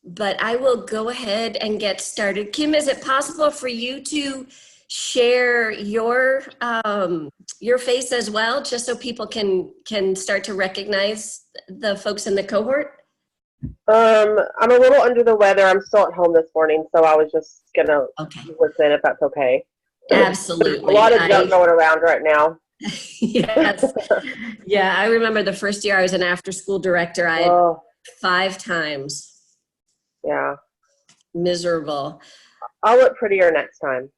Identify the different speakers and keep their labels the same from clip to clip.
Speaker 1: but I will go ahead and get started. Kim, is it possible for you to share your face as well, just so people can start to recognize the folks in the cohort?
Speaker 2: I'm a little under the weather. I'm still at home this morning, so I was just gonna listen if that's okay.
Speaker 1: Absolutely.
Speaker 2: A lot of junk going around right now.
Speaker 1: Yes. Yeah, I remember the first year I was an after-school director. I had 5 times.
Speaker 2: Yeah.
Speaker 1: Miserable.
Speaker 2: I'll look prettier next time.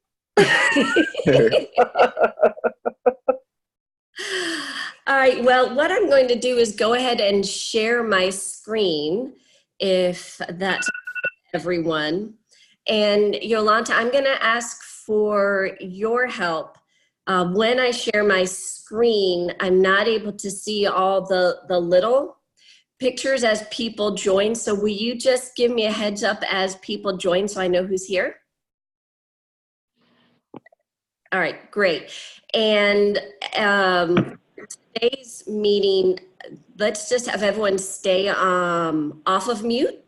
Speaker 1: All right, well, what I'm going to do is go ahead and share my screen, if that's everyone. And Yolanda, I'm going to ask for your help. When I share my screen, I'm not able to see all the little pictures as people join. So will you just give me a heads up as people join so I know who's here? All right, great. And today's meeting, let's just have everyone stay off of mute,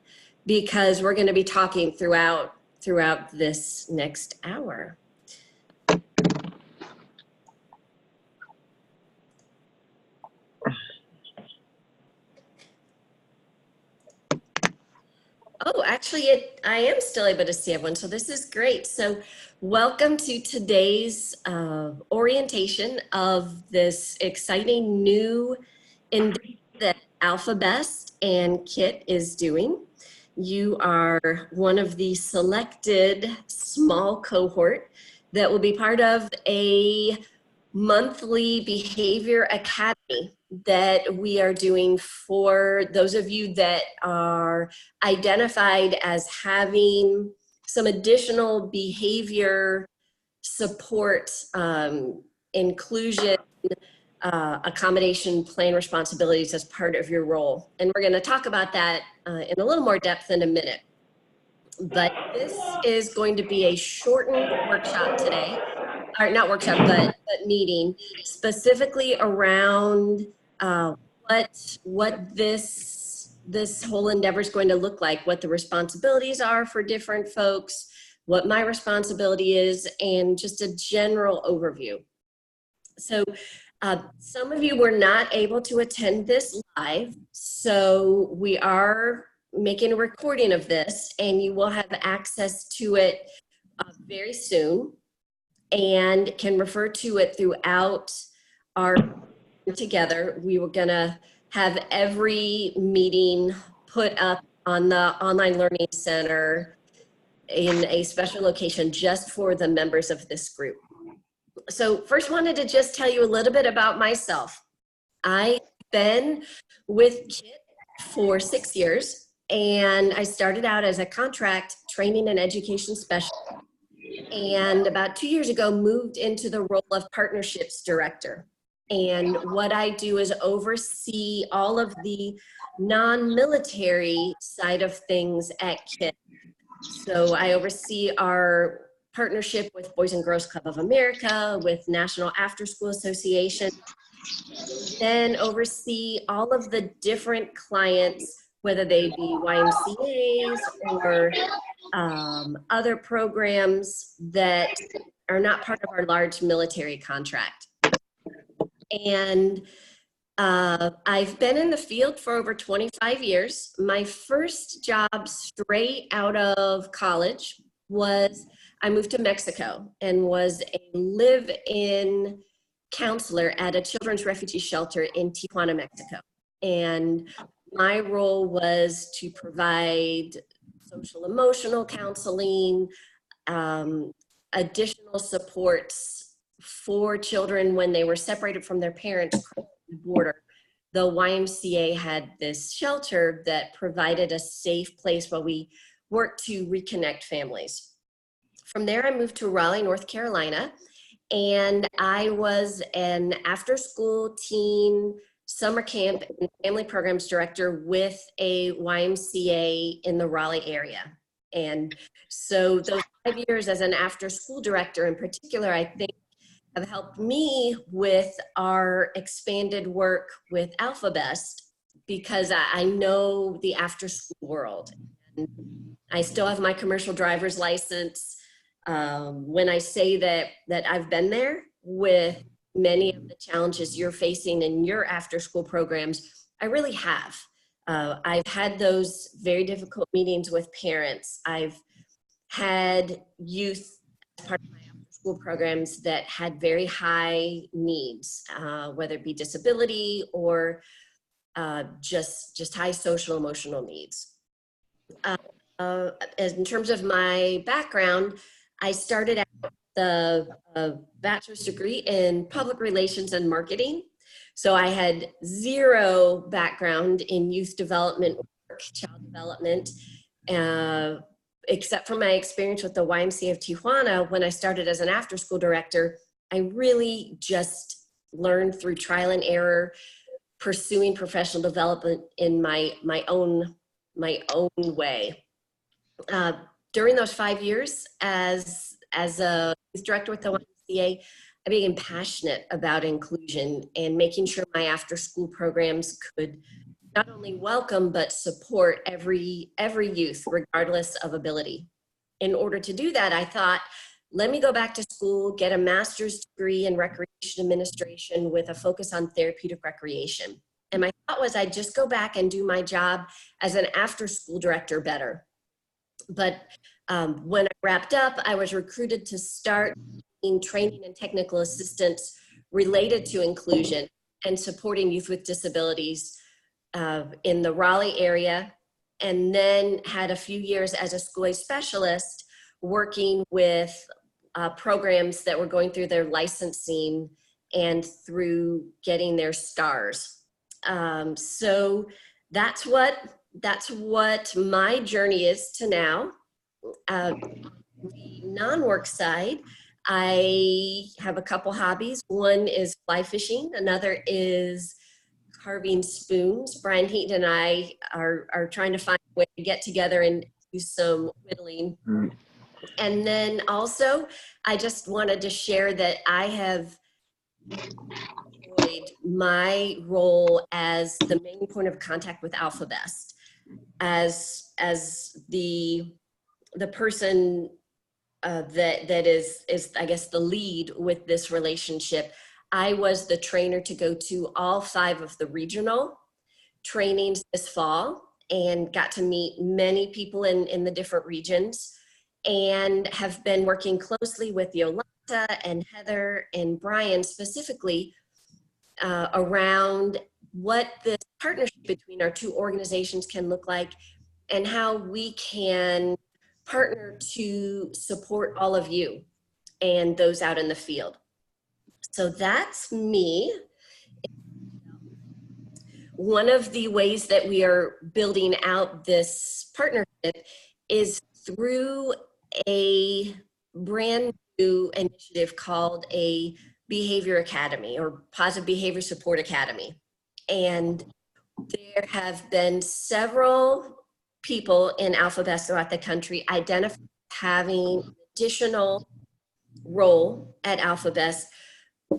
Speaker 1: because we're going to be talking throughout this next hour. Oh, actually, I am still able to see everyone, so this is great. So welcome to today's orientation of this exciting new endeavor that AlphaBest and Kit is doing. You are one of the selected small cohort that will be part of a monthly behavior academy that we are doing for those of you that are identified as having some additional behavior support, inclusion, accommodation plan responsibilities as part of your role. And we're going to talk about that in a little more depth in a minute. But this is going to be a shortened workshop today, or not workshop, but meeting specifically around what this whole endeavor is going to look like, what the responsibilities are for different folks, what my responsibility is, and just a general overview. So some of you were not able to attend this live, so we are making a recording of this, and you will have access to it very soon, and can refer to it throughout our together. We were gonna have every meeting put up on the Online Learning Center in a special location just for the members of this group. So first, wanted to just tell you a little bit about myself. I've been with KIT for 6 years, and I started out as a contract training and education specialist, and about 2 years ago moved into the role of partnerships director. And what I do is oversee all of the non-military side of things at KIT. So I oversee our partnership with Boys and Girls Club of America, with National After School Association, then oversee all of the different clients, whether they be YMCAs or other programs that are not part of our large military contract. And I've been in the field for over 25 years. My first job straight out of college was, I moved to Mexico and was a live-in counselor at a children's refugee shelter in Tijuana, Mexico. And my role was to provide social emotional counseling, additional supports for children when they were separated from their parents across the border. The YMCA had this shelter that provided a safe place while we worked to reconnect families. From there, I moved to Raleigh, North Carolina, and I was an after-school teen summer camp and family programs director with a YMCA in the Raleigh area. And so those 5 years as an after-school director in particular, I think, have helped me with our expanded work with AlphaBest, because I know the after-school world. I still have my commercial driver's license. When I say that I've been there with many of the challenges you're facing in your after-school programs, I really have. I've had those very difficult meetings with parents. I've had youth as part of my after-school programs that had very high needs, whether it be disability or just high social emotional needs. In terms of my background, I started out the bachelor's degree in public relations and marketing. So I had zero background in youth development work, child development, except for my experience with the YMCA of Tijuana. When I started as an after-school director, I really just learned through trial and error, pursuing professional development in my own way. During those 5 years as a youth director with the YMCA, I became passionate about inclusion and making sure my after-school programs could not only welcome but support every youth regardless of ability. In order to do that, I thought, let me go back to school, get a master's degree in recreation administration with a focus on therapeutic recreation. And my thought was I'd just go back and do my job as an after-school director better. But when I wrapped up, I was recruited to start in training and technical assistance related to inclusion and supporting youth with disabilities in the Raleigh area, and then had a few years as a school-age specialist working with programs that were going through their licensing and through getting their stars. So that's what my journey is to now. The non-work side, I have a couple hobbies. One is fly fishing. Another is carving spoons. Brian Heaton and I are trying to find a way to get together and do some whittling. And then also, I just wanted to share that I have enjoyed my role as the main point of contact with AlphaBest, as the person that is I guess the lead with this relationship. I was the trainer to go to all 5 of the regional trainings this fall and got to meet many people in the different regions, and have been working closely with Yolanda and Heather and Brian specifically around what this partnership between our 2 organizations can look like and how we can partner to support all of you and those out in the field. So that's me. One of the ways that we are building out this partnership is through a brand new initiative called a Behavior Academy, or Positive Behavior Support Academy. And there have been several people in AlphaBest throughout the country identify having additional role at AlphaBest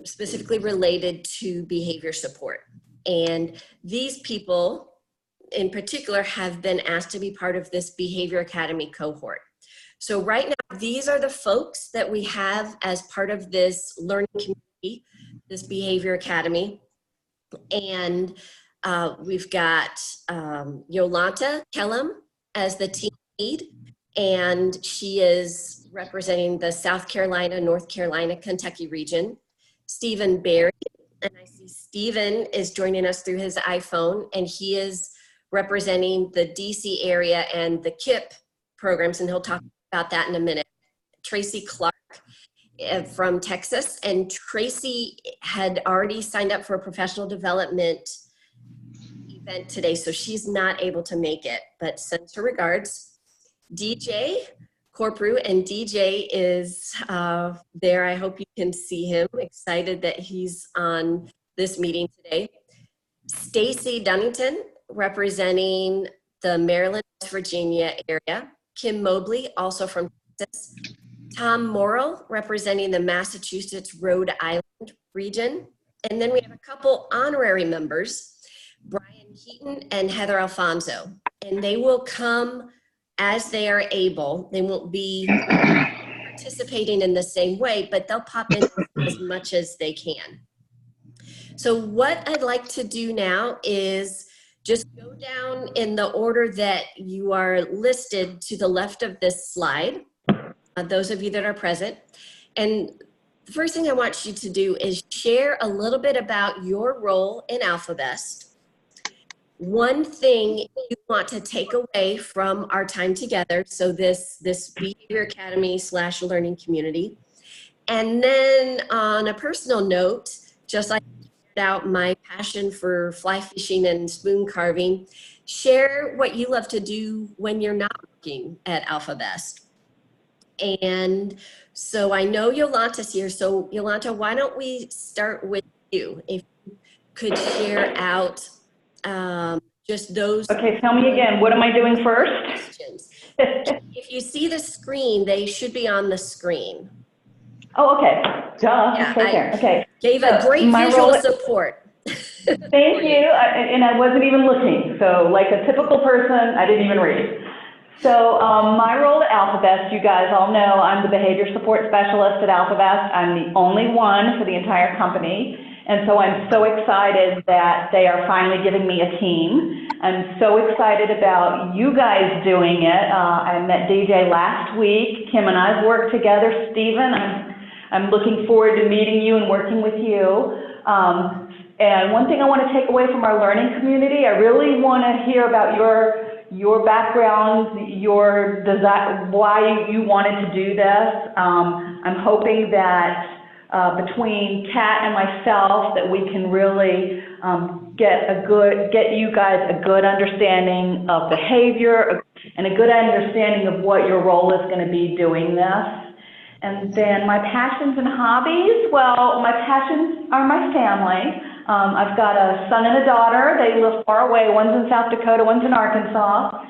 Speaker 1: specifically related to behavior support. And these people in particular have been asked to be part of this Behavior Academy cohort. So right now, these are the folks that we have as part of this learning community, this Behavior Academy. And we've got Yolanda Kellum as the team lead, and she is representing the South Carolina, North Carolina, Kentucky region. Stephen Barry, and I see Stephen is joining us through his iPhone, and he is representing the DC area and the KIP programs, and he'll talk about that in a minute. Tracy Clark from Texas, and Tracy had already signed up for a professional development event today, so she's not able to make it, but sends her regards. DJ Corpru, and DJ is there. I hope you can see him. Excited that he's on this meeting today. Stacy Dunnington, representing the Maryland, West Virginia area. Kim Mobley, also from Texas. Tom Morrill, representing the Massachusetts, Rhode Island region. And then we have a couple honorary members, Brian Heaton and Heather Alfonso. And they will come as they are able. They won't be participating in the same way, but they'll pop in as much as they can. So what I'd like to do now is just go down in the order that you are listed to the left of this slide, those of you that are present. And the first thing I want you to do is share a little bit about your role in AlphaBest. One thing you want to take away from our time together, so this Behavior Academy / learning community. And then on a personal note, just like out my passion for fly fishing and spoon carving, share what you love to do when you're not working at AlphaBest. And so I know Yolanda's here. So Yolanda, why don't we start with you? If you could share out just those.
Speaker 3: Okay, tell me again, what am I doing first?
Speaker 1: Questions. If you see the screen, they should be on the screen.
Speaker 3: Oh, okay. Duh,
Speaker 1: Yeah,
Speaker 3: it's right there. Okay.
Speaker 1: Gave a great visual support.
Speaker 3: Thank you, and I wasn't even looking. So like a typical person, I didn't even read. So my role at AlphaBest, you guys all know I'm the behavior support specialist at AlphaBest. I'm the only one for the entire company. And so I'm so excited that they are finally giving me a team. I'm so excited about you guys doing it. I met DJ last week. Kim and I've worked together. Stephen, I'm looking forward to meeting you and working with you. And one thing I want to take away from our learning community, I really want to hear about your backgrounds, your desire, why you wanted to do this. I'm hoping that between Kat and myself that we can really get you guys a good understanding of behavior and a good understanding of what your role is going to be doing this. And then my passions and hobbies, well, my passions are my family. I've got a son and a daughter. They live far away. One's in South Dakota, one's in Arkansas.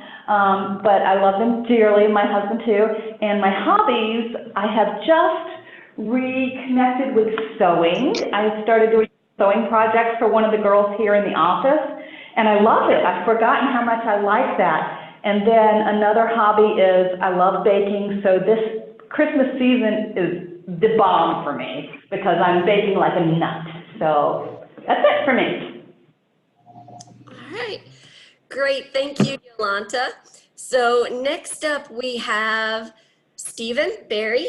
Speaker 3: But I love them dearly, my husband too. And my hobbies, I have just reconnected with sewing. I started doing sewing projects for one of the girls here in the office, and I love it. I've forgotten how much I like that. And then another hobby is I love baking, so this Christmas season is the bomb for me because I'm baking like a nut. So that's it for me.
Speaker 1: All right, great, thank you, Yolanda. So next up we have Stephen Barry.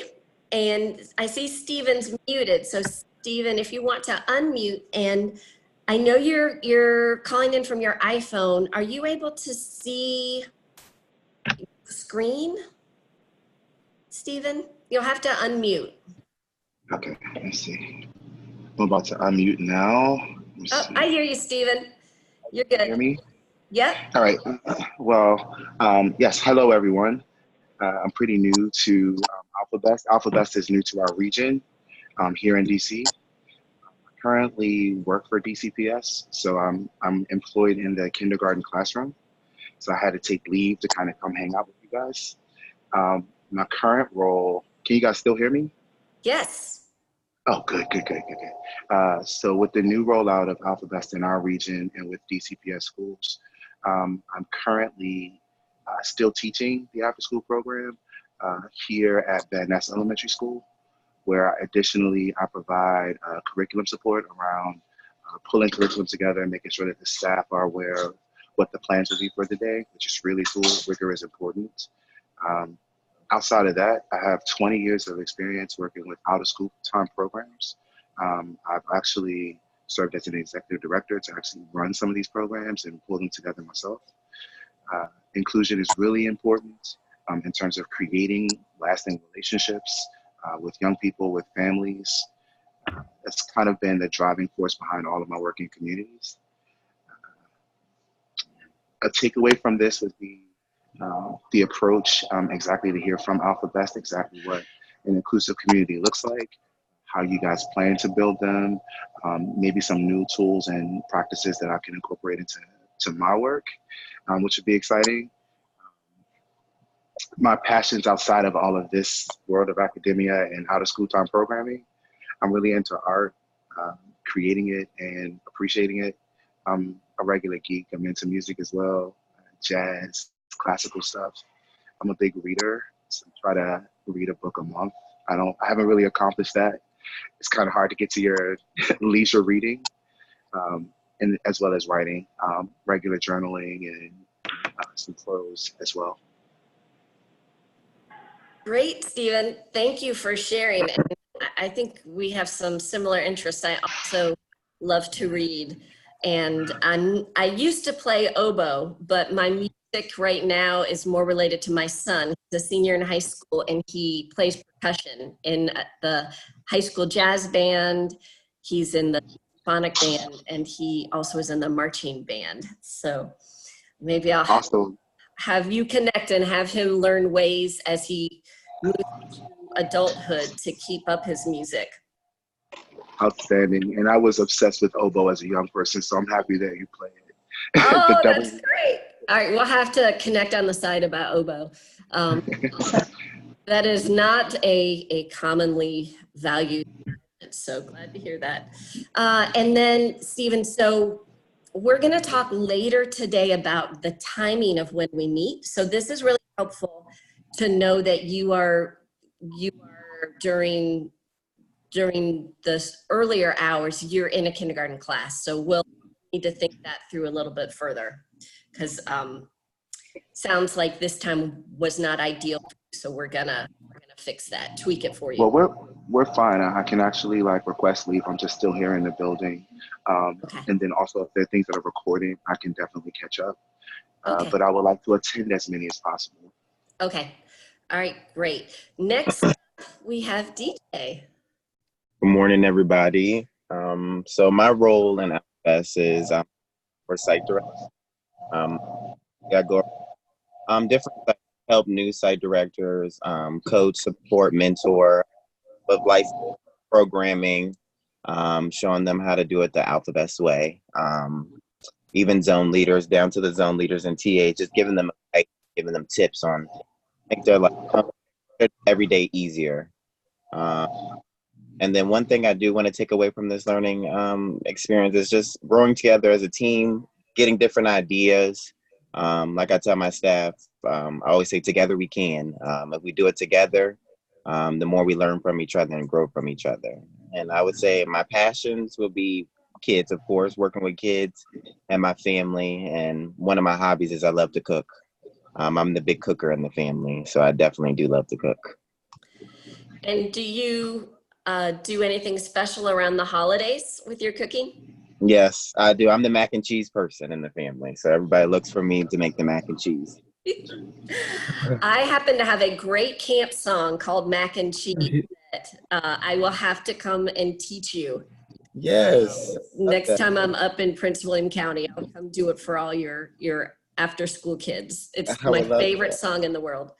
Speaker 1: And I see Stephen's muted. So Stephen, if you want to unmute, and I know you're calling in from your iPhone. Are you able to see the screen, Stephen? You'll have to unmute.
Speaker 4: Okay, let's see. I'm about to unmute now.
Speaker 1: Oh, I hear you, Stephen. You're good.
Speaker 4: Can you hear me?
Speaker 1: Yep.
Speaker 4: All right. Well, yes, hello, everyone. I'm pretty new to AlphaBest. AlphaBest is new to our region here in DC. I currently work for DCPS, so I'm employed in the kindergarten classroom. So I had to take leave to kind of come hang out with you guys. My current role, can you guys still hear me?
Speaker 1: Yes.
Speaker 4: Oh, good. So with the new rollout of AlphaBest in our region and with DCPS schools, I'm currently still teaching the after-school program here at Van Ness Elementary School, where additionally I provide curriculum support around pulling curriculum together and making sure that the staff are aware of what the plans will be for the day, which is really cool. Rigor is important. Outside of that, I have 20 years of experience working with out-of-school time programs. I've actually served as an executive director to actually run some of these programs and pull them together myself. Inclusion is really important in terms of creating lasting relationships with young people, with families. That's kind of been the driving force behind all of my work in communities. A takeaway from this would be the approach exactly to hear from AlphaBest, exactly what an inclusive community looks like, how you guys plan to build them, maybe some new tools and practices that I can incorporate into my work, which would be exciting. My passions outside of all of this world of academia and out of school time programming, I'm really into art, creating it and appreciating it. I'm a regular geek. I'm into music as well, jazz, classical stuff. I'm a big reader, so I try to read a book a month. I haven't really accomplished that. It's kind of hard to get to your leisure reading, and as well as writing, regular journaling and some prose as well.
Speaker 1: Great, Stephen. Thank you for sharing. And I think we have some similar interests. I also love to read, and I used to play oboe, but my music right now is more related to my son. He's a senior in high school, and he plays percussion in the high school jazz band. He's in the symphonic band, and he also is in the marching band. So maybe I'll
Speaker 4: Also,
Speaker 1: have you connect and have him learn ways as he moves to adulthood to keep up his music.
Speaker 4: outstanding. And I was obsessed with oboe as a young person, so I'm happy that you play it.
Speaker 1: Oh,
Speaker 4: The double.
Speaker 1: that's great. All right, we'll have to connect on the side about oboe. That is not a commonly valued, so glad to hear that. And then, Stephen, so we're going to talk later today about the timing of when we meet. So this is really helpful to know that you are during the earlier hours, you're in a kindergarten class. So we'll need to think that through a little bit further, because sounds like this time was not ideal. So we're gonna fix that, tweak it for you.
Speaker 4: Well, we're fine. I can actually like request leave. I'm just still here in the building.
Speaker 1: Okay.
Speaker 4: And then also if there are things that are recording, I can definitely catch up.
Speaker 1: Okay.
Speaker 4: But I would like to attend as many as possible.
Speaker 1: Okay. All right, great. Next up, we have DJ.
Speaker 5: Good morning, everybody. So my role in AlphaBest is for site director. I go different sites, help new site directors, coach, support, mentor, with life programming, showing them how to do it the AlphaBest way. Even zone leaders, down to the zone leaders and TA, just giving them tips on make their life every day easier. And then one thing I do want to take away from this learning experience is just growing together as a team, getting different ideas. Like I tell my staff, I always say together we can. If we do it together, the more we learn from each other and grow from each other. And I would say my passions will be kids, of course, working with kids and my family. And one of my hobbies is I love to cook. I'm the big cooker in the family, so I definitely do love to cook.
Speaker 1: And do you do anything special around the holidays with your cooking?
Speaker 5: Yes, I do. I'm the mac and cheese person in the family, so everybody looks for me to make the mac and cheese.
Speaker 1: I happen to have a great camp song called Mac and Cheese that I will have to come and teach you.
Speaker 5: Yes.
Speaker 1: Next time I'm up in Prince William County, I'll come do it for all your after school kids. It's my favorite song in the world.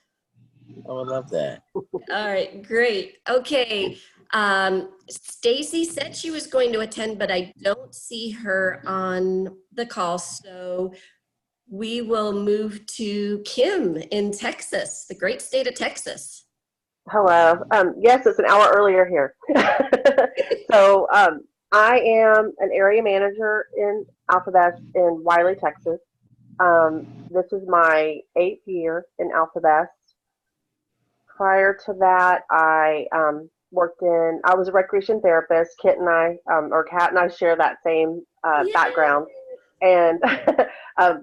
Speaker 5: I would love that.
Speaker 1: All right, great. Okay. Stacy said she was going to attend, but I don't see her on the call. So we will move to Kim in Texas, the great state of Texas.
Speaker 2: Hello. Yes, it's an hour earlier here. So I am an area manager in AlphaBest in Wiley, Texas. This is my 8th year in AlphaBest. Prior to that, I was a recreation therapist. Kat and I share that same background. And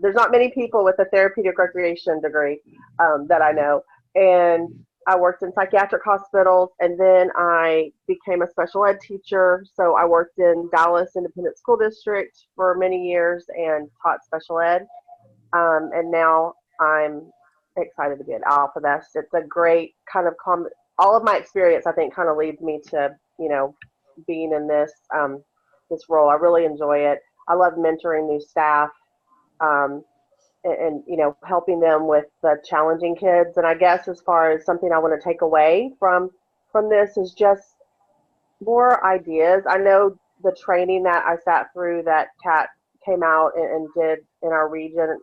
Speaker 2: there's not many people with a therapeutic recreation degree that I know. And I worked in psychiatric hospitals, and then I became a special ed teacher. So I worked in Dallas Independent School District for many years and taught special ed. And now I'm excited to be at AlphaBest. It's a great kind of all of my experience, I think, kind of leads me to, being in this role. I really enjoy it. I love mentoring new staff, and helping them with the challenging kids. And I guess as far as something I want to take away from this is just more ideas. I know the training that I sat through that Kat came out and did in our region,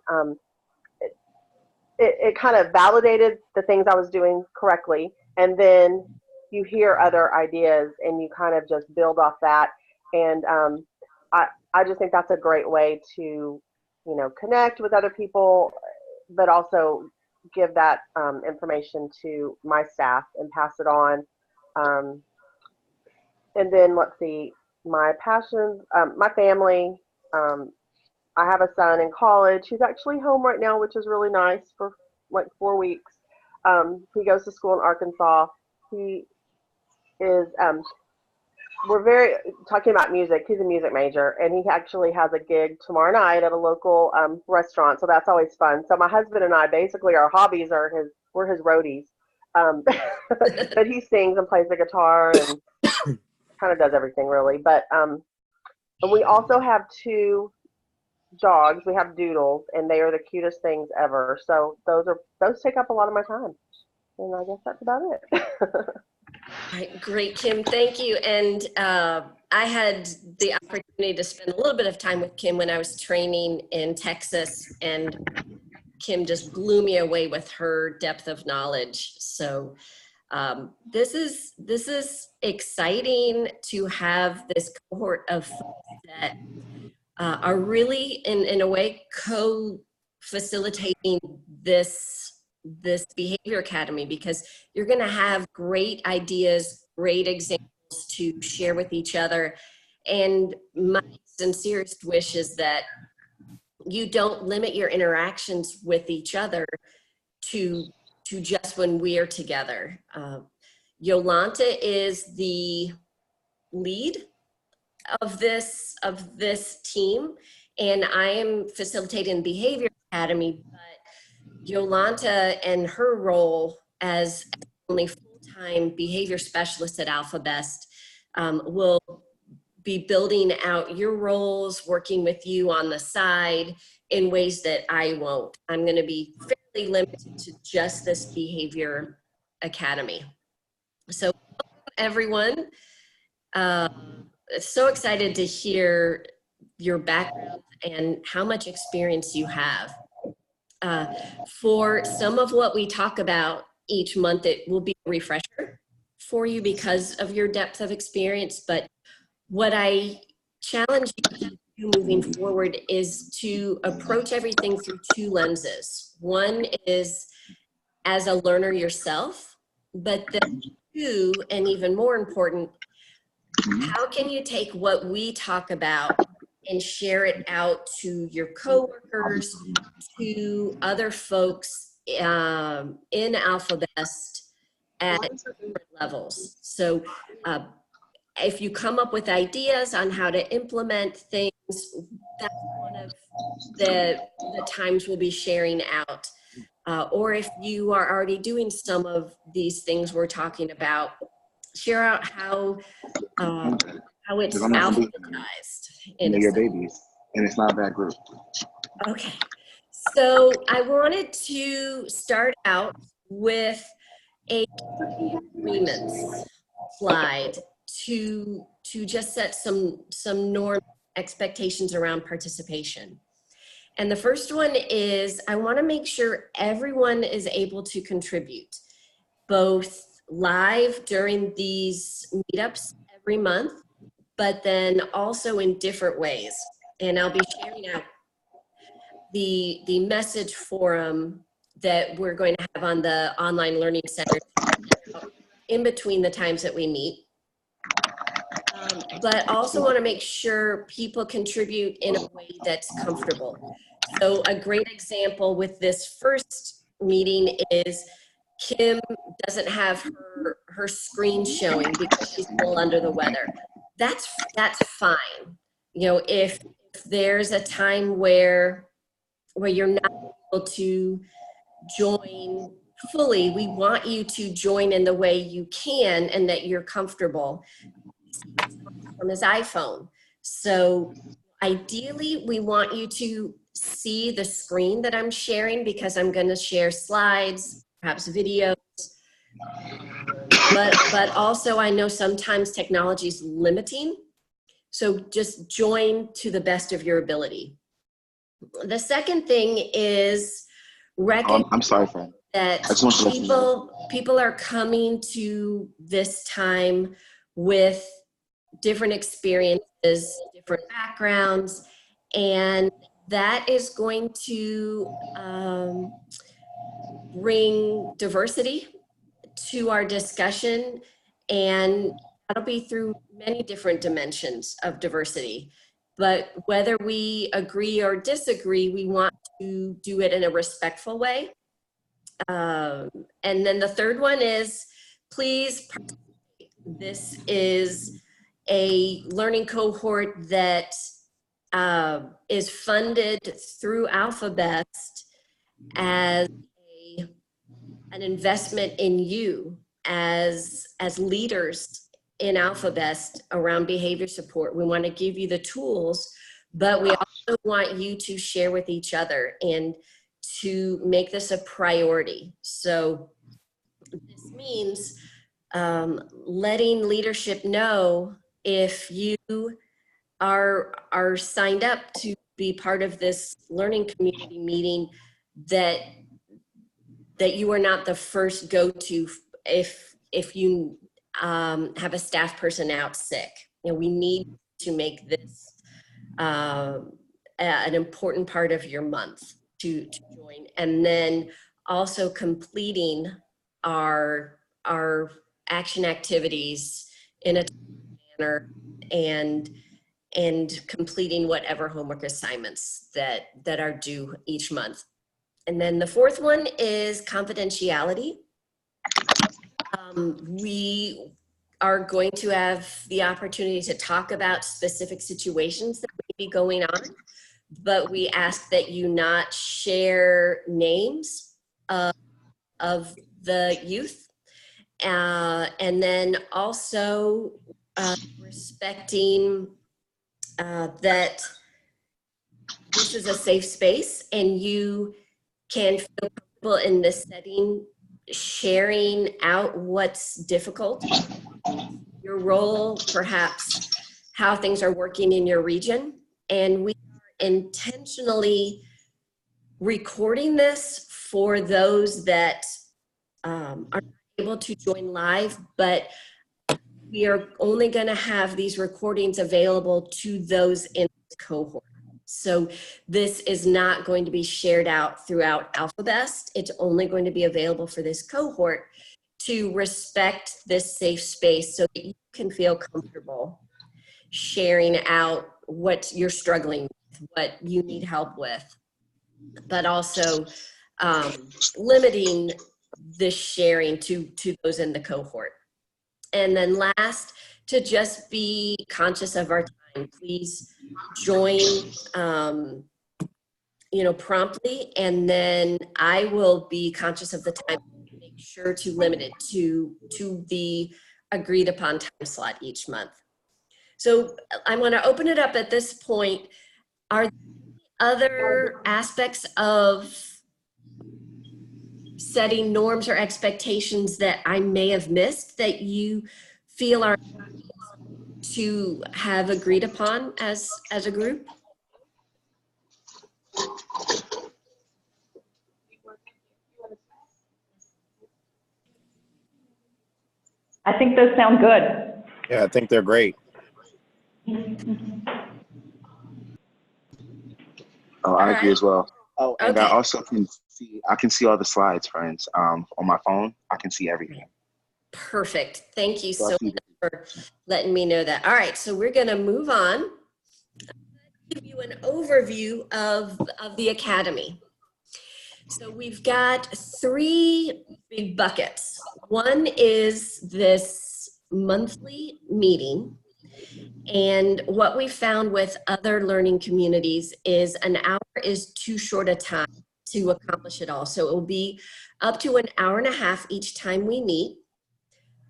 Speaker 2: it kind of validated the things I was doing correctly. And then you hear other ideas and you kind of just build off that. And I just think that's a great way to, connect with other people, but also give that information to my staff and pass it on. And then let's see, my passions, my family. I have a son in college. He's actually home right now, which is really nice for like 4 weeks. He goes to school in Arkansas. He is, we're very, talking about music, he's a music major, and he actually has a gig tomorrow night at a local restaurant, so that's always fun. So my husband and I, basically our hobbies are we're his roadies. But he sings and plays the guitar and kind of does everything really. But and we also have 2 dogs. We have doodles, and they are the cutest things ever. So those take up a lot of my time, and I guess that's about it.
Speaker 1: All right, great, Kim, thank you. And I had the opportunity to spend a little bit of time with Kim when I was training in Texas, and Kim just blew me away with her depth of knowledge. So this is exciting to have this cohort of folks that are really in a way co-facilitating this behavior academy, because you're going to have great ideas, great examples to share with each other. And my sincerest wish is that you don't limit your interactions with each other to just when we are together. Yolanda is the lead of this team, and I am facilitating Behavior Academy, but Yolanda and her role as only full-time behavior specialist at AlphaBest will be building out your roles, working with you on the side in ways that I won't. I'm going to be fairly limited to just this Behavior Academy. So everyone, so excited to hear your background and how much experience you have. For some of what we talk about each month, it will be a refresher for you because of your depth of experience. But what I challenge you to do moving forward is to approach everything through 2 lenses. One is as a learner yourself, but then 2, and even more important, how can you take what we talk about and share it out to your coworkers, to other folks in AlphaBest at different levels. So if you come up with ideas on how to implement things, that's one of the times we'll be sharing out. Or if you are already doing some of these things we're talking about, share out how it's alphabetized.
Speaker 4: And your babies, and it's not that group.
Speaker 1: Okay, so I wanted to start out with a agreements slide to just set some norm expectations around participation. And the first one is I want to make sure everyone is able to contribute, both live during these meetups every month, but then also in different ways. And I'll be sharing out the message forum that we're going to have on the online learning center in between the times that we meet. But also want to make sure people contribute in a way that's comfortable. So a great example with this first meeting is Kim doesn't have her screen showing because she's a little under the weather. That's fine. You know, if there's a time where you're not able to join fully, we want you to join in the way you can and that you're comfortable. From his iPhone. So ideally, we want you to see the screen that I'm sharing because I'm going to share slides, perhaps videos. But also I know sometimes technology is limiting. So just join to the best of your ability. The second thing is
Speaker 4: I'm sorry, friend.
Speaker 1: That people are coming to this time with different experiences, different backgrounds, and that is going to bring diversity to our discussion, and that'll be through many different dimensions of diversity. But whether we agree or disagree, we want to do it in a respectful way. And then the third one is, please participate. This is a learning cohort that is funded through AlphaBest as an investment in you as leaders in AlphaBest around behavior support. We want to give you the tools, but we also want you to share with each other and to make this a priority. So this means letting leadership know if you are signed up to be part of this learning community meeting, that you are not the first go-to if you have a staff person out sick. You know, we need to make this an important part of your month to join, and then also completing our action activities in a manner, and completing whatever homework assignments that are due each month. And then the fourth one is confidentiality. We are going to have the opportunity to talk about specific situations that may be going on, but we ask that you not share names of the youth. And then also respecting that this is a safe space and you can feel comfortable in this setting, sharing out what's difficult, your role, perhaps how things are working in your region. And we are intentionally recording this for those that are not able to join live, but we are only going to have these recordings available to those in this cohort. So this is not going to be shared out throughout AlphaBest. It's only going to be available for this cohort to respect this safe space so that you can feel comfortable sharing out what you're struggling with, what you need help with, but also limiting this sharing to those in the cohort. And then last, to just be conscious of our time. Please join, promptly, and then I will be conscious of the time. Make sure to limit it to the agreed upon time slot each month. So I want to open it up at this point. Are there other aspects of setting norms or expectations that I may have missed that you feel are to have agreed upon as a group?
Speaker 3: I think those sound good.
Speaker 5: Yeah, I think they're great.
Speaker 4: Oh, I agree as well. Oh, and
Speaker 1: Okay.
Speaker 4: I also can see all the slides, friends. On my phone, I can see everything.
Speaker 1: Perfect. Thank you so much for letting me know that. All right, so we're going to move on. I'll give you an overview of the Academy. So we've got 3 big buckets. One is this monthly meeting. And what we found with other learning communities is an hour is too short a time to accomplish it all. So it will be up to an hour and a half each time we meet.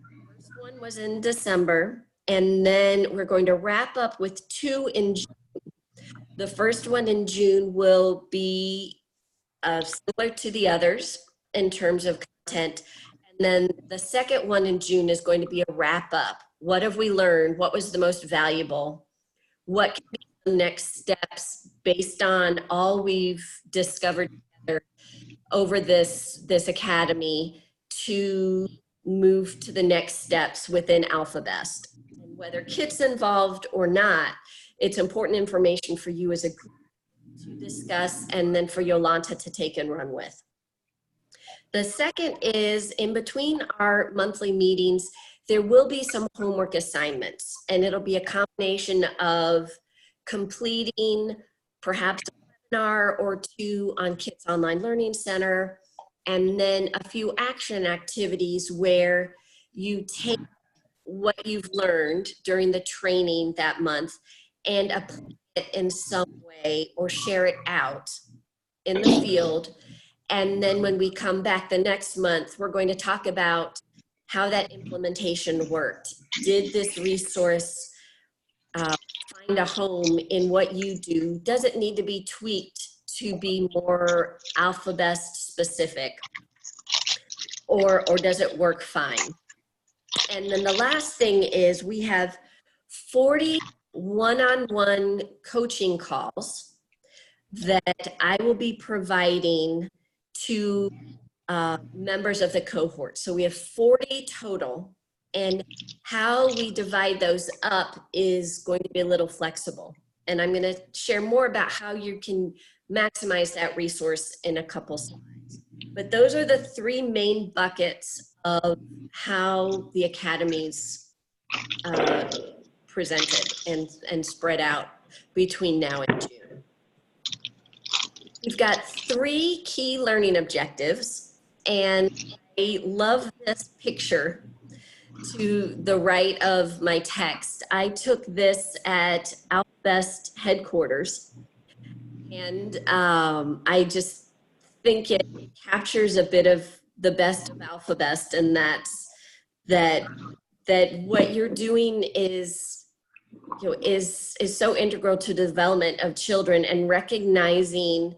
Speaker 1: The first one was in December, and then we're going to wrap up with 2 in June. The first one in June will be similar to the others in terms of content. And then the second one in June is going to be a wrap up. What have we learned? What was the most valuable? What can be the next steps based on all we've discovered together over this academy to move to the next steps within AlphaBest? And whether Kit's involved or not, it's important information for you as a group to discuss, and then for Yolanda to take and run with. The second is in between our monthly meetings, there will be some homework assignments, and it'll be a combination of completing perhaps a webinar or two on Kids Online Learning Center, and then a few action activities where you take what you've learned during the training that month and apply it in some way or share it out in the field. And then when we come back the next month, we're going to talk about how that implementation worked. Did this resource find a home in what you do? Does it need to be tweaked to be more AlphaBest specific? Or does it work fine? And then the last thing is we have 40 one-on-one coaching calls that I will be providing to members of the cohort. So we have 40 total, and how we divide those up is going to be a little flexible. And I'm going to share more about how you can maximize that resource in a couple slides. But those are the three main buckets of how the academies presented and spread out between now and June. We've got 3 key learning objectives, and I love this picture to the right of my text. I took this at AlphaBest headquarters, and I just think it captures a bit of the best of AlphaBest, and that's that what you're doing is, is so integral to the development of children and recognizing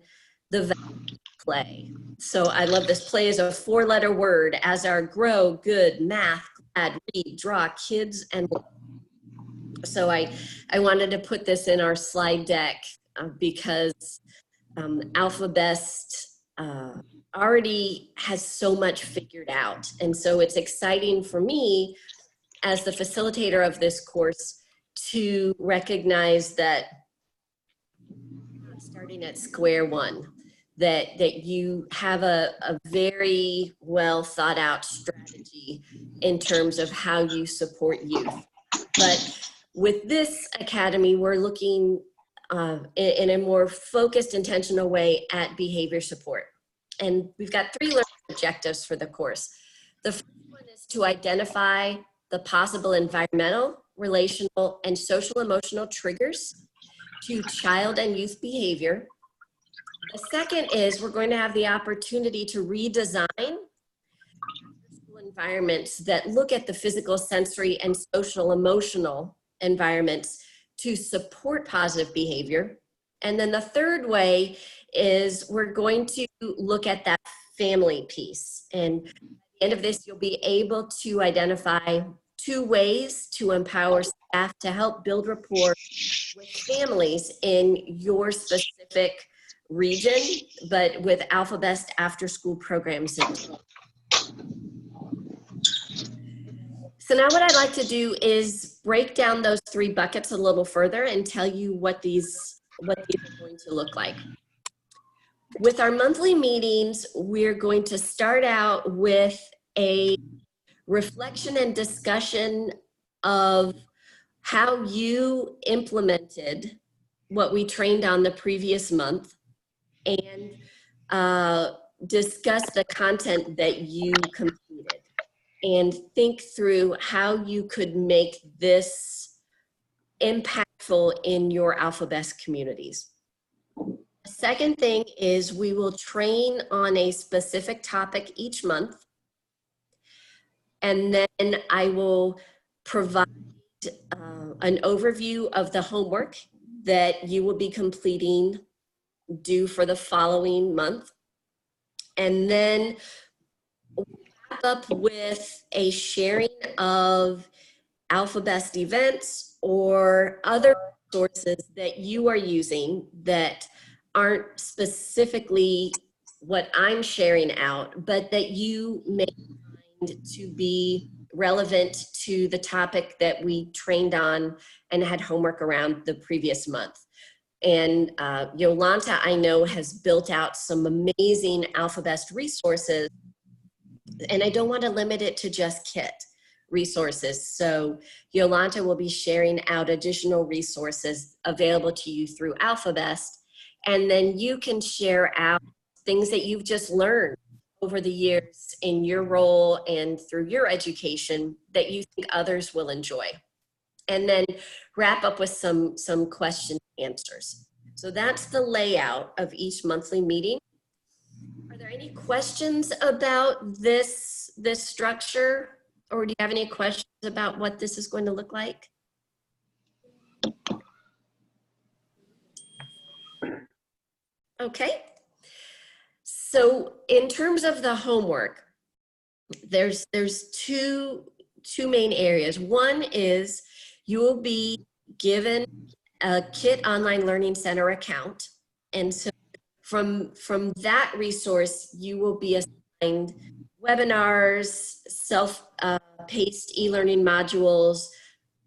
Speaker 1: the value of play. So I love this. Play is a 4-letter word, as are grow, good, math, glad, read, draw, kids, and so I wanted to put this in our slide deck because AlphaBest already has so much figured out. And so it's exciting for me as the facilitator of this course to recognize that I'm starting at square one, that you have a very well thought out strategy in terms of how you support youth. But with this academy, we're looking in a more focused, intentional way at behavior support. And we've got 3 learning objectives for the course. The first one is to identify the possible environmental, relational, and social emotional triggers to child and youth behavior. The second is we're going to have the opportunity to redesign school environments that look at the physical, sensory, and social emotional environments to support positive behavior. And then the third way is we're going to look at that family piece. And at the end of this, you'll be able to identify 2 ways to empower staff to help build rapport with families in your specific region, but with AlphaBest after-school programs. So now what I'd like to do is break down those 3 buckets a little further and tell you what these are going to look like. With our monthly meetings, we're going to start out with a reflection and discussion of how you implemented what we trained on the previous month, and discuss the content that you completed and think through how you could make this impactful in your AlphaBest communities. The second thing is we will train on a specific topic each month, and then I will provide an overview of the homework that you will be completing due for the following month. And then wrap up with a sharing of AlphaBest events or other sources that you are using that aren't specifically what I'm sharing out, but that you may find to be relevant to the topic that we trained on and had homework around the previous month. And Yolanda, I know, has built out some amazing AlphaBest resources And I don't want to limit it to just KIT resources. So Yolanda will be sharing out additional resources available to you through AlphaBest. And then you can share out things that you've just learned over the years in your role and through your education that you think others will enjoy. And then wrap up with some question and answers. So that's the layout of each monthly meeting. Are there any questions about this structure? Or do you have any questions about what this is going to look like? Okay. So in terms of the homework, there's two main areas. One is you will be given a KIT Online Learning Center account. And so from that resource, you will be assigned webinars, self-paced e-learning modules,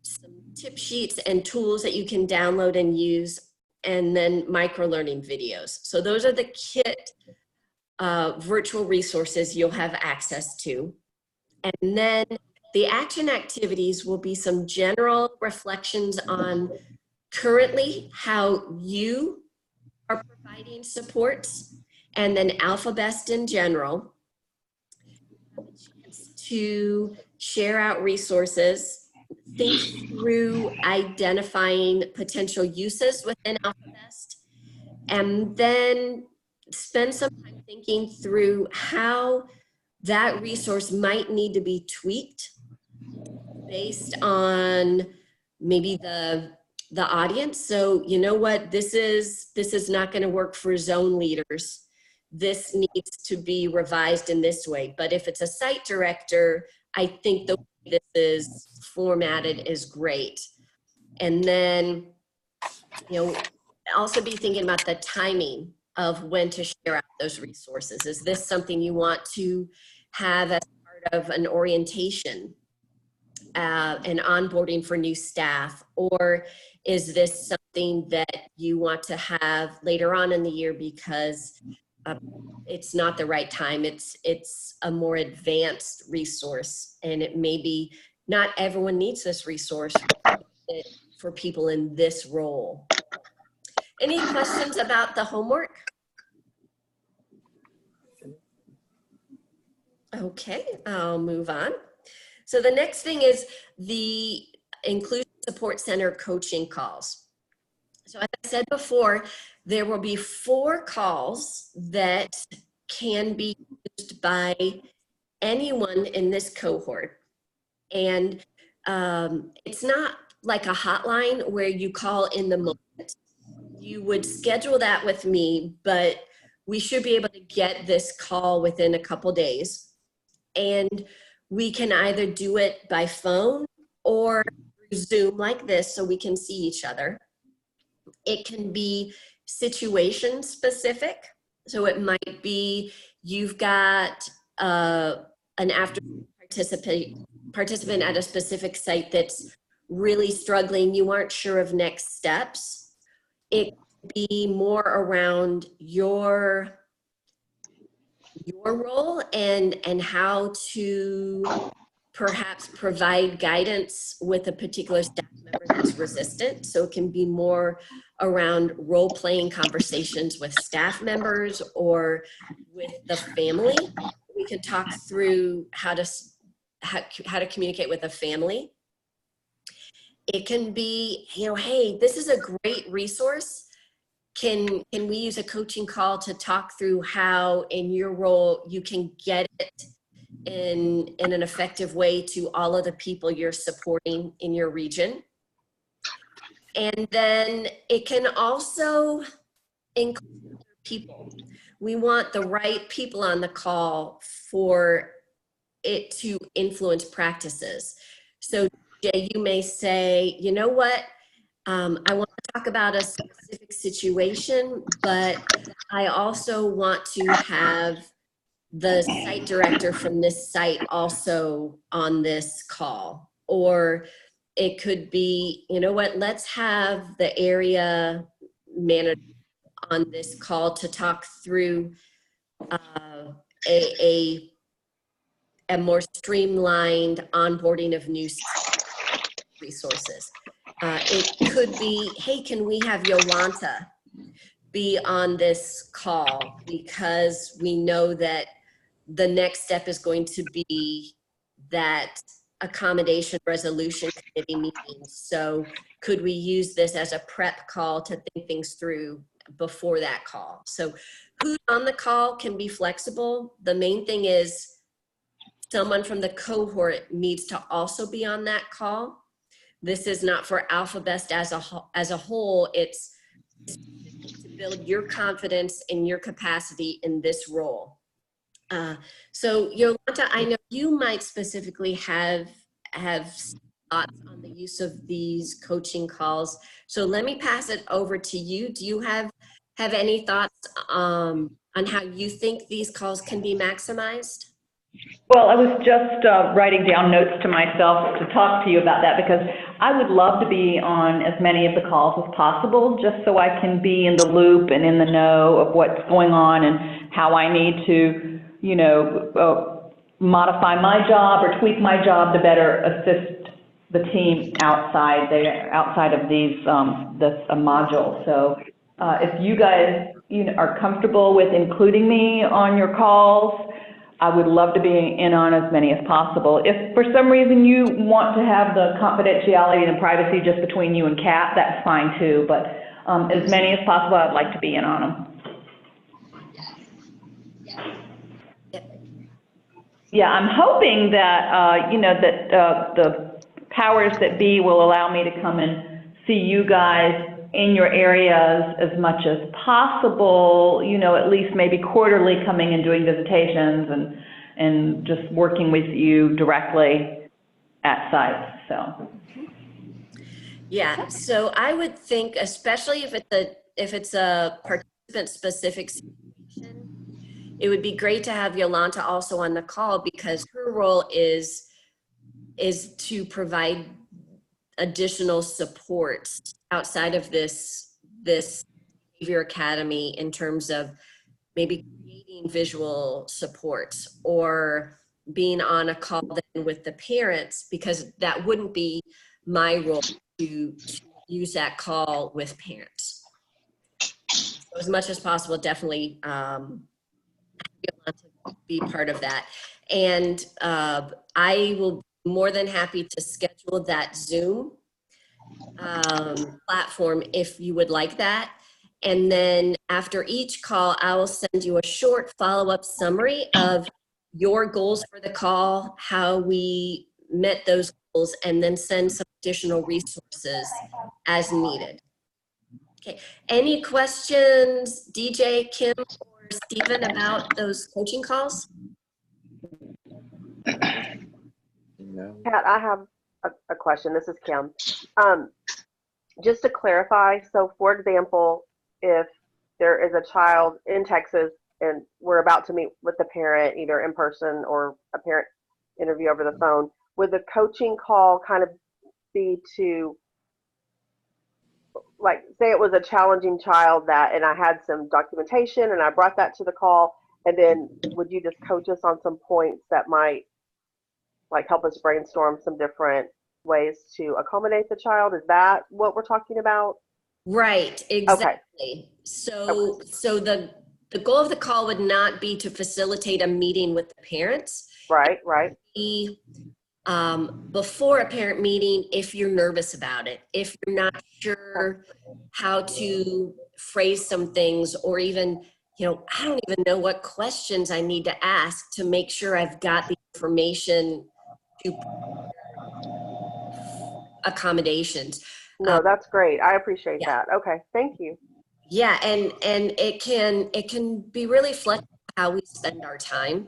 Speaker 1: some tip sheets and tools that you can download and use, and then micro-learning videos. So those are the KIT virtual resources you'll have access to. And then the action activities will be some general reflections on currently how you are providing supports, and then AlphaBest in general. A chance to share out resources, think through identifying potential uses within AlphaBest, and then spend some time thinking through how that resource might need to be tweaked based on maybe the audience. So you know what, this is not going to work for zone leaders. This needs to be revised in this way. But if it's a site director, I think the way this is formatted is great. And then, you know, also be thinking about the timing of when to share out those resources. Is this something you want to have as part of an orientation and onboarding for new staff? Or is this something that you want to have later on in the year because it's not the right time? It's a more advanced resource, and it may be not everyone needs this resource for people in this role. Any questions about the homework? Okay, I'll move on. So the next thing is the Inclusion Support Center coaching calls. So as I said before, there will be 4 calls that can be used by anyone in this cohort. And it's not like a hotline where you call in the moment. You would schedule that with me, but we should be able to get this call within a couple days. And we can either do it by phone or through Zoom like this so we can see each other. It can be situation specific. So it might be you've got an after participant at a specific site that's really struggling. You aren't sure of next steps. It could be more around your role and how to perhaps provide guidance with a particular staff member that's resistant. So it can be more around role-playing conversations with staff members or with the family. We can talk through how to communicate with a family. It can be, you know, hey, this is a great resource. Can we use a coaching call to talk through how in your role you can get it in an effective way to all of the people you're supporting in your region? And then it can also include people. We want the right people on the call for it to influence practices. So Jay, you may say, you know what, I want to talk about a specific situation, but I also want to have the site director from this site also on this call. Or it could be, you know what, let's have the area manager on this call to talk through a a more streamlined onboarding of new resources. It could be, hey, can we have Yolanda be on this call, because we know that the next step is going to be that accommodation resolution committee meeting. So could we use this as a prep call to think things through before that call? So who's on the call can be flexible. The main thing is someone from the cohort needs to also be on that call. This is not for AlphaBest as a whole. It's to build your confidence in your capacity in this role. So Yolanda, I know you might specifically have thoughts on the use of these coaching calls. So let me pass it over to you. Do you have any thoughts on how you think these calls can be maximized?
Speaker 3: Well, I was just writing down notes to myself to talk to you about that, because I would love to be on as many of the calls as possible, just so I can be in the loop and in the know of what's going on and how I need to, you know, modify my job or tweak my job to better assist the team outside of these this module. So if you guys are comfortable with including me on your calls, I would love to be in on as many as possible. If for some reason you want to have the confidentiality and privacy just between you and Kat, that's fine too, but as many as possible, I'd like to be in on them. Yeah, I'm hoping that, that the powers that be will allow me to come and see you guys in your areas as much as possible, at least maybe quarterly, coming and doing visitations and just working with you directly at sites, so.
Speaker 1: Yeah, so I would think, especially if it's a participant-specific situation, it would be great to have Yolanda also on the call, because her role is to provide additional supports outside of this behavior academy, in terms of maybe creating visual supports or being on a call then with the parents, because that wouldn't be my role to use that call with parents. So as much as possible, definitely be part of that. And I will be more than happy to schedule that Zoom platform if you would like that. And then after each call, I will send you a short follow-up summary of your goals for the call, how we met those goals, and then send some additional resources as needed. Okay, any questions, DJ, Kim, or Stephen, about those coaching calls?
Speaker 5: No.
Speaker 2: Pat, I have a question. This is Kim. Just to clarify, so for example, if there is a child in Texas and we're about to meet with the parent, either in person or a parent interview over the phone, would the coaching call kind of be to, like, say it was a challenging child and I had some documentation and I brought that to the call, and then would you just coach us on some points that might like help us brainstorm some different ways to accommodate the child? Is that what we're talking about?
Speaker 1: Right, exactly.
Speaker 2: Okay.
Speaker 1: So the goal of the call would not be to facilitate a meeting with the parents.
Speaker 2: Right.
Speaker 1: Before a parent meeting, if you're nervous about it, if you're not sure how to phrase some things, or even, I don't even know what questions I need to ask to make sure I've got the information to accommodations.
Speaker 2: No, that's great. I appreciate that. Okay, thank you.
Speaker 1: Yeah, and it can be really flexible how we spend our time.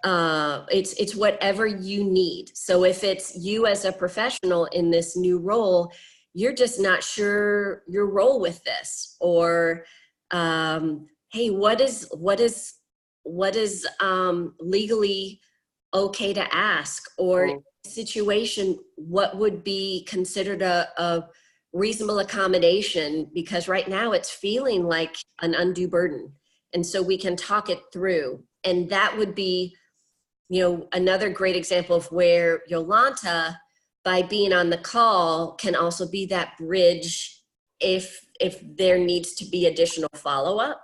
Speaker 1: It's whatever you need. So if it's you as a professional in this new role, you're just not sure your role with this, or hey, what is legally okay to ask, or situation, what would be considered a reasonable accommodation, because right now it's feeling like an undue burden. And so we can talk it through, and that would be another great example of where Yolanda, by being on the call, can also be that bridge if there needs to be additional follow-up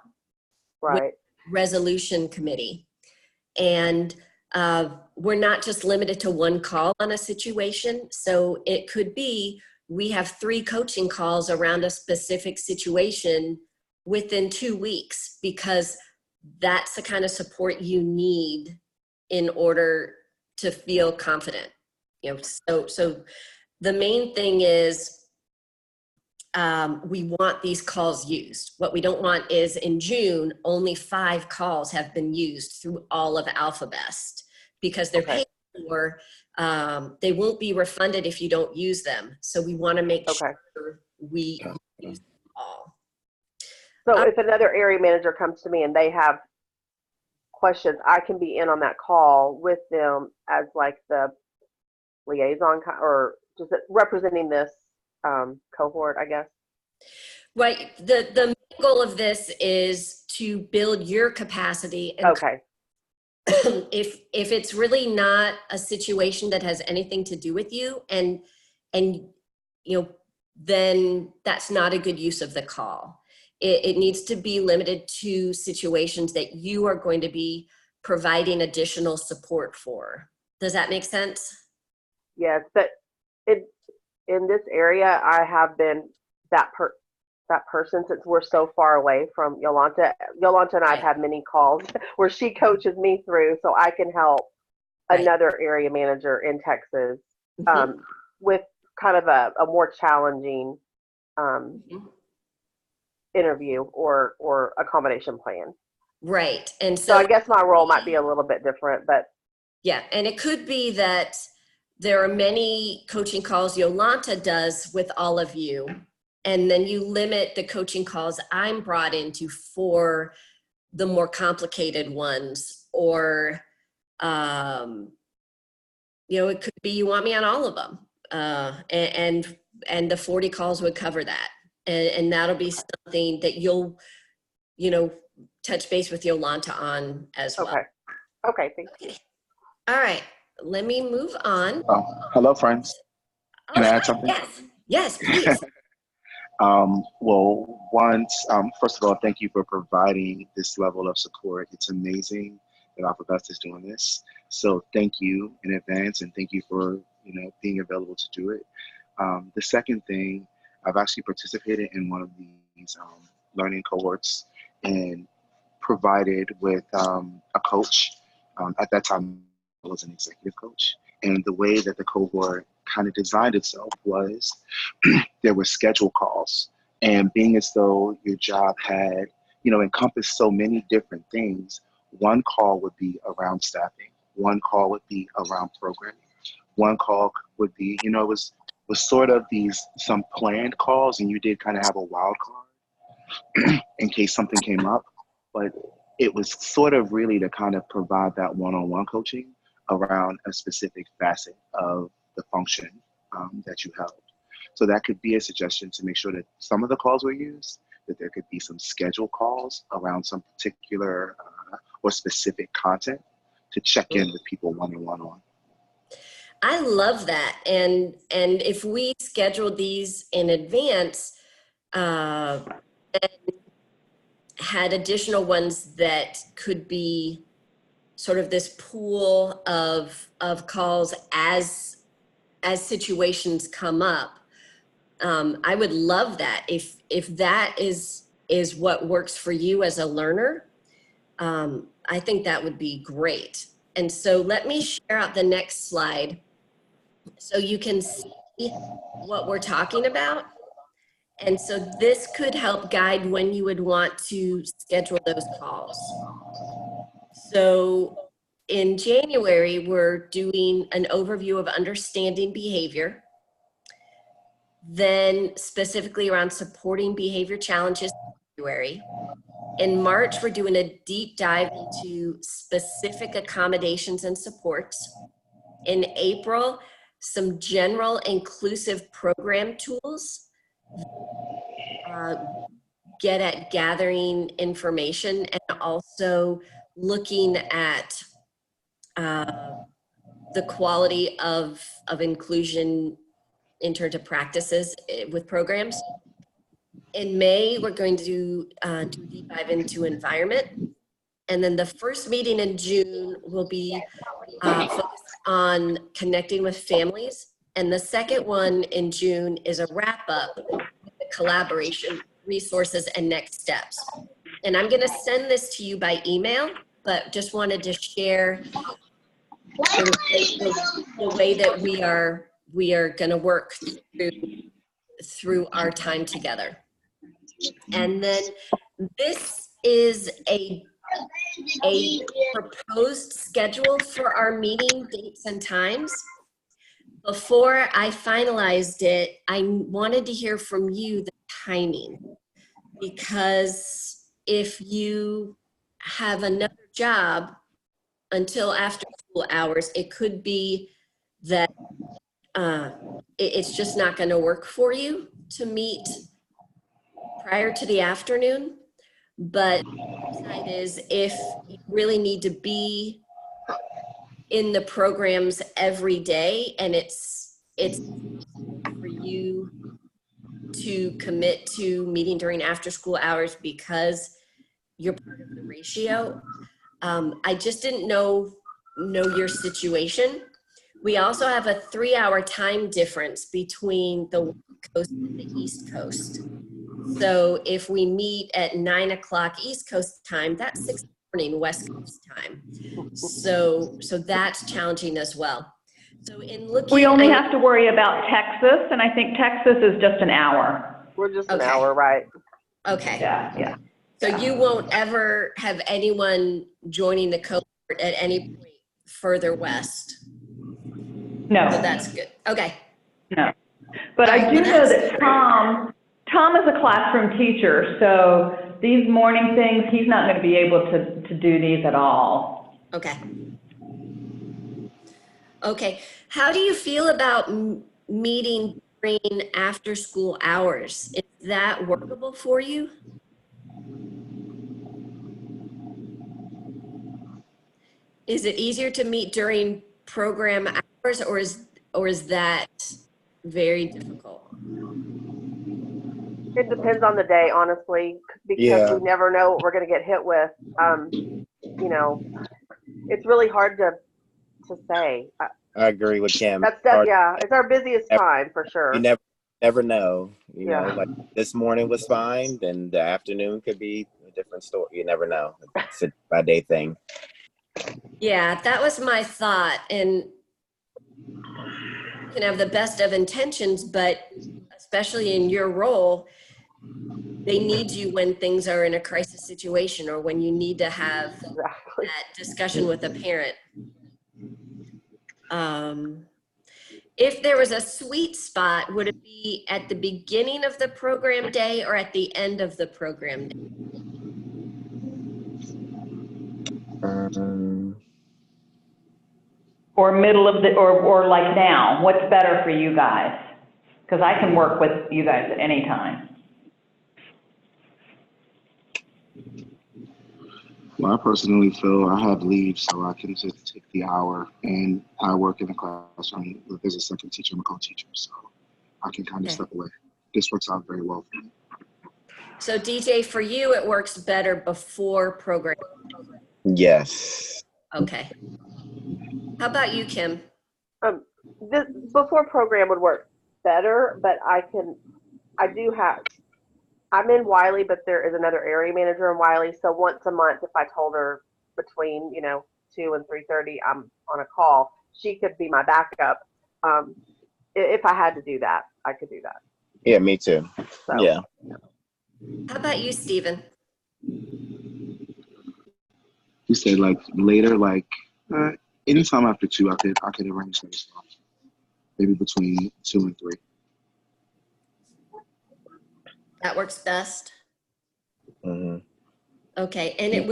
Speaker 1: with
Speaker 2: Right.
Speaker 1: resolution committee. And we're not just limited to one call on a situation. So it could be, we have 3 coaching calls around a specific situation within 2 weeks, because that's the kind of support you need in order to feel confident. So the main thing is, we want these calls used. What we don't want is, in June, only 5 calls have been used through all of AlphaBest, because they're
Speaker 2: Okay.
Speaker 1: paid for. They won't be refunded if you don't use them. So we want to make
Speaker 2: Okay.
Speaker 1: sure we use them all.
Speaker 2: So if another area manager comes to me and they have questions, I can be in on that call with them as like the liaison or just representing this cohort, I guess.
Speaker 1: Right. The main goal of this is to build your capacity. And
Speaker 2: Okay.
Speaker 1: if it's really not a situation that has anything to do with you, and then that's not a good use of the call. It needs to be limited to situations that you are going to be providing additional support for. Does that make sense?
Speaker 2: Yes, but in this area, I have been that person, since we're so far away from Yolanda. Yolanda and I have had many calls where she coaches me through, so I can help another area manager in Texas with kind of a more challenging interview or accommodation plan.
Speaker 1: Right. And
Speaker 2: So I guess my role might be a little bit different, but
Speaker 1: yeah, and it could be that there are many coaching calls Yolanda does with all of you, and then you limit the coaching calls I'm brought into for the more complicated ones, or it could be you want me on all of them, and the 40 calls would cover that, and that'll be something that you'll touch base with Yolanda on as well.
Speaker 2: Okay, thank you.
Speaker 1: All right, let me move on.
Speaker 4: Hello, friends. Can I add something?
Speaker 1: Yes, please.
Speaker 4: Well, first of all, thank you for providing this level of support. It's amazing that AlphaBest is doing this. So thank you in advance, and thank you for being available to do it. The second thing, I've actually participated in one of these learning cohorts and provided with a coach. At that time, I was an executive coach. And the way that the cohort kind of designed itself was there were scheduled calls. And being as though your job had, encompassed so many different things, one call would be around staffing. One call would be around programming. One call would be, it was sort of some planned calls, and you did kind of have a wild card in case something came up. But it was sort of really to kind of provide that one-on-one coaching around a specific facet of the function that you held. So that could be a suggestion to make sure that some of the calls were used, that there could be some scheduled calls around some particular or specific content to check in with people one-on-one on.
Speaker 1: I love that. And if we scheduled these in advance, and had additional ones that could be sort of this pool of calls as situations come up, I would love that. If that is what works for you as a learner, I think that would be great. And so let me share out the next slide so you can see what we're talking about. And so this could help guide when you would want to schedule those calls. So in January, we're doing an overview of understanding behavior. Then specifically around supporting behavior challenges in February. In March, we're doing a deep dive into specific accommodations and supports. In April, some general inclusive program tools get at gathering information, and also looking at the quality of inclusion in terms of practices with programs. In May, we're going to do a deep dive into environment. And then the first meeting in June will be focused on connecting with families. And the second one in June is a wrap up with the collaboration, resources, and next steps. And I'm gonna send this to you by email, but just wanted to share sort of the way that we are gonna work through our time together. And then this is a proposed schedule for our meeting dates and times. Before I finalized it, I wanted to hear from you the timing, because if you have another job until after school hours, it could be that it's just not going to work for you to meet prior to the afternoon. But the side is, if you really need to be in the programs every day and it's for you to commit to meeting during after school hours because you're part of the ratio, I just didn't know your situation. We also have a 3-hour time difference between the West Coast and the East Coast. So if we meet at 9 o'clock East Coast time, that's 6 in the morning West Coast time. So that's challenging as well. So in looking,
Speaker 3: We only have to worry about Texas, and I think Texas is just an hour.
Speaker 2: We're just an
Speaker 1: Okay.
Speaker 2: hour, right?
Speaker 1: Okay.
Speaker 3: Yeah.
Speaker 1: So you won't ever have anyone joining the cohort at any point further west.
Speaker 3: No.
Speaker 1: So that's good. Okay.
Speaker 3: No. But I do know that Tom is a classroom teacher, so these morning things, he's not going to be able to do these at all.
Speaker 1: Okay. Okay. How do you feel about meeting during after school hours? Is that workable for you? Is it easier to meet during program hours, or is that very difficult?
Speaker 2: It depends on the day, honestly, because we never know what we're going to get hit with. You know, it's really hard to say.
Speaker 5: I agree with Kim.
Speaker 2: It's our busiest time for sure.
Speaker 5: You never know. You know, like this morning was fine, then the afternoon could be a different story. You never know. It's a by-day thing.
Speaker 1: Yeah, that was my thought. And you can have the best of intentions, but especially in your role, they need you when things are in a crisis situation or when you need to have that discussion with a parent. If there was a sweet spot, would it be at the beginning of the program day or at the end of the program day?
Speaker 3: Or middle of the, or like now, what's better for you guys? Because I can work with you guys at any time.
Speaker 4: Well, I personally feel I have leave, so I can just take the hour, and I work in the classroom as a second teacher and a co-teacher, so I can kind of step away. This works out very well for me.
Speaker 1: So DJ, for you, it works better before program.
Speaker 5: Yes.
Speaker 1: Okay. How about you, Kim?
Speaker 2: This before program would work better, but I'm in Wiley, but there is another area manager in Wiley. So once a month, if I told her between 2 and 3:30, I'm on a call, she could be my backup. If I had to do that, I could do that.
Speaker 5: Yeah, me too.
Speaker 2: So.
Speaker 5: Yeah.
Speaker 1: How about you, Stephen?
Speaker 4: You said like later, like anytime after 2, I could arrange those slots. Maybe between 2 and 3.
Speaker 1: That works best.
Speaker 5: Mm-hmm.
Speaker 1: Okay, and it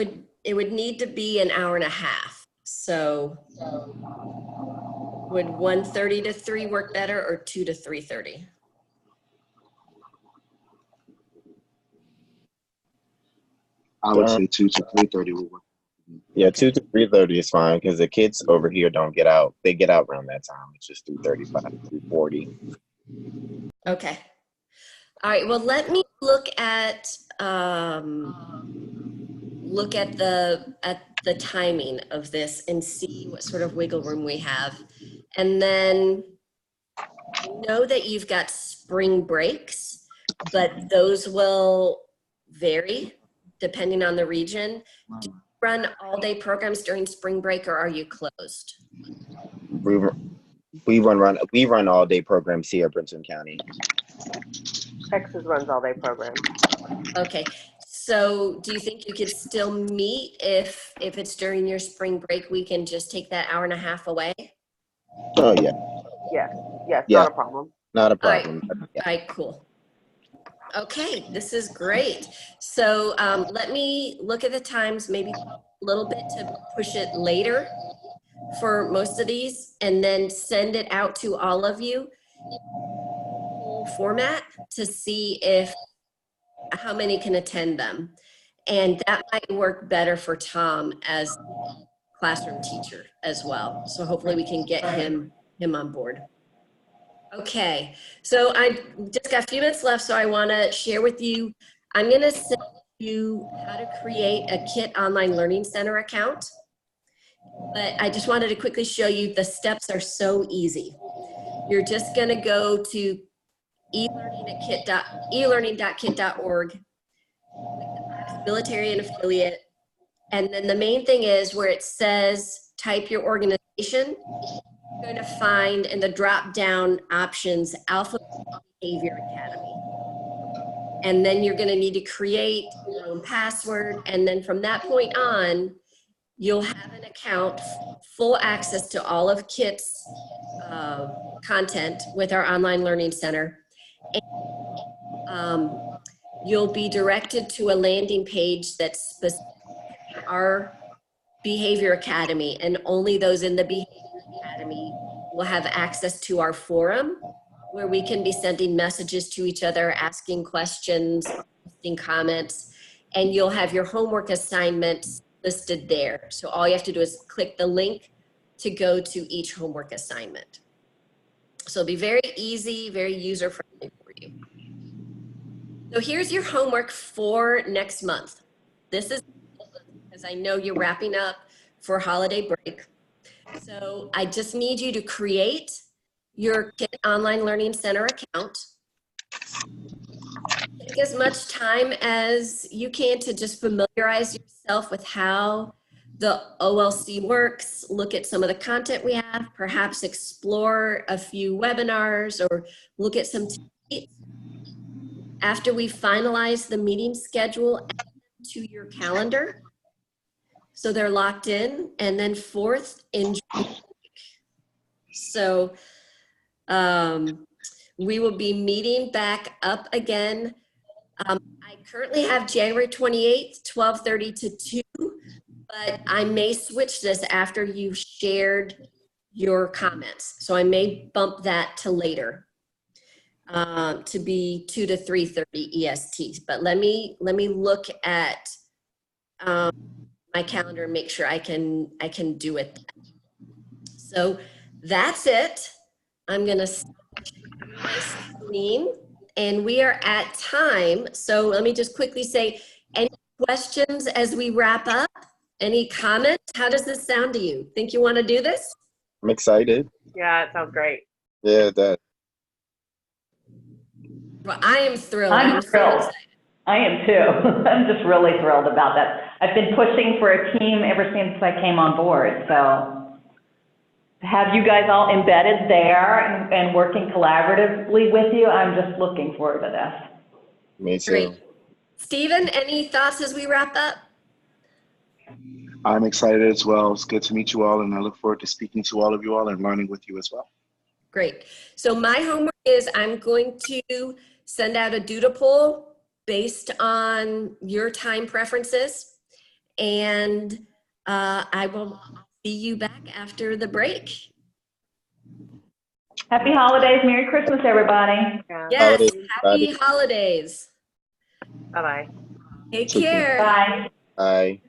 Speaker 1: would need to be an hour and a half. So would 1:30 to 3 work better, or 2 to 3:30?
Speaker 4: I would say 2 to 3:30 would work.
Speaker 5: Yeah, 2 to 3:30 is fine because the kids over here don't get out. They get out around that time. It's just 3:35, 3:40.
Speaker 1: Okay. All right. Well, let me look at the timing of this and see what sort of wiggle room we have. And then I know that you've got spring breaks, but those will vary depending on the region. Do you run all-day programs during spring break, or are you closed?
Speaker 5: We run all day programs here at Brenton County.
Speaker 2: Texas runs all day program.
Speaker 1: Okay. So do you think you could still meet if it's during your spring break? We can just take that hour and a half away?
Speaker 5: Oh yeah,
Speaker 2: Yes,
Speaker 5: Yeah.
Speaker 2: not a problem.
Speaker 5: not a
Speaker 1: All right.
Speaker 5: problem.
Speaker 1: All right, cool. Okay, this is great. So let me look at the times, maybe a little bit to push it later for most of these, and then send it out to all of you format to see how many can attend them. And that might work better for Tom as classroom teacher as well. So hopefully we can get him on board. Okay, so I just got a few minutes left, so I want to share with you. I'm going to send you how to create a KIT Online Learning Center account. But I just wanted to quickly show you the steps are so easy. You're just going to go to elearning.kit.org, military and affiliate. And then the main thing is where it says type your organization, you're going to find in the drop down options AlphaBest Behavior Academy. And then you're going to need to create your own password. And then from that point on, you'll have an account, full access to all of KIT's content with our online learning center. And, you'll be directed to a landing page that's specific to our Behavior Academy, and only those in the Behavior Academy will have access to our forum where we can be sending messages to each other, asking questions, posting comments, and you'll have your homework assignments listed there. So all you have to do is click the link to go to each homework assignment. So it'll be very easy, very user-friendly for you. So here's your homework for next month. This is because I know you're wrapping up for holiday break. So I just need you to create your KIT Online Learning Center account. Take as much time as you can to just familiarize yourself with how the OLC works, look at some of the content we have, perhaps explore a few webinars or look at some tweets. After we finalize the meeting schedule, add them to your calendar so they're locked in. And then fourth, enjoy the week. So we will be meeting back up again. I currently have January 28th, 12:30 to 2, but I may switch this after you've shared your comments. So I may bump that to later. To be 2 to 3:30 EST. But let me look at my calendar and make sure I can do it. So that's it. I'm gonna stop my screen, and we are at time. So let me just quickly say, any questions as we wrap up? Any comments? How does this sound to you? Think you want to do this?
Speaker 5: I'm excited.
Speaker 2: Yeah, it sounds great.
Speaker 5: Yeah, that.
Speaker 1: Well, I am thrilled.
Speaker 3: I'm
Speaker 1: so
Speaker 3: thrilled.
Speaker 1: excited.
Speaker 3: I am too. I'm just really thrilled about that. I've been pushing for a team ever since I came on board. So to have you guys all embedded there and working collaboratively with you, I'm just looking forward to this.
Speaker 5: Me too.
Speaker 1: Great. Stephen, any thoughts as we wrap up?
Speaker 4: I'm excited as well. It's good to meet you all, and I look forward to speaking to all of you all and learning with you as well.
Speaker 1: Great. So my homework is I'm going to send out a doodle poll based on your time preferences, and I will see you back after the break.
Speaker 3: Happy holidays. Merry Christmas, everybody.
Speaker 2: Yeah.
Speaker 1: Yes,
Speaker 5: Holidays,
Speaker 1: happy
Speaker 5: everybody.
Speaker 1: holidays.
Speaker 2: Bye-bye.
Speaker 1: Take care.
Speaker 3: Bye.
Speaker 5: Bye.